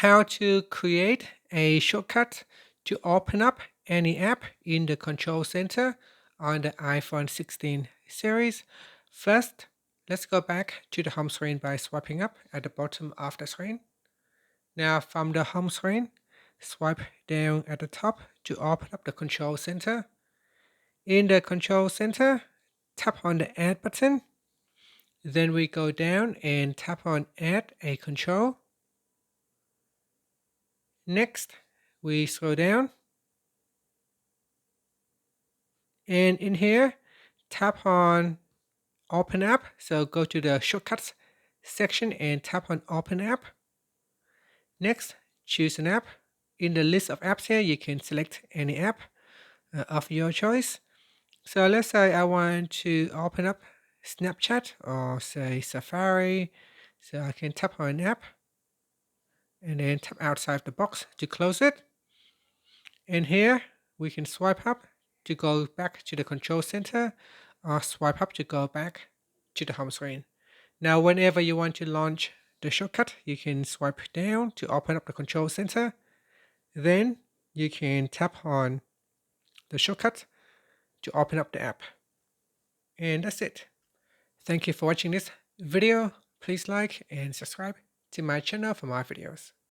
how to create a shortcut to open up any app in the control center on the iPhone 16 series. First, let's go back to the home screen by swiping up at the bottom of the screen. Now from the home screen, swipe down at the top to open up the control center. In the control center, tap on the add button. Then we go down and tap on add a control. Next, we scroll down. And in here, tap on Open App. So go to the Shortcuts section and tap on Open App. Next, choose an app. In the list of apps here, you can select any app of your choice. So let's say I want to open up Snapchat or say Safari. So I can tap on an app and then tap outside the box to close it. And here we can swipe up to go back to the control center or swipe up to go back to the home screen. Now, whenever you want to launch the shortcut, you can swipe down to open up the control center. Then you can tap on the shortcut to open up the app. And that's it. Thank you for watching this video. Please like and subscribe to my channel for more videos.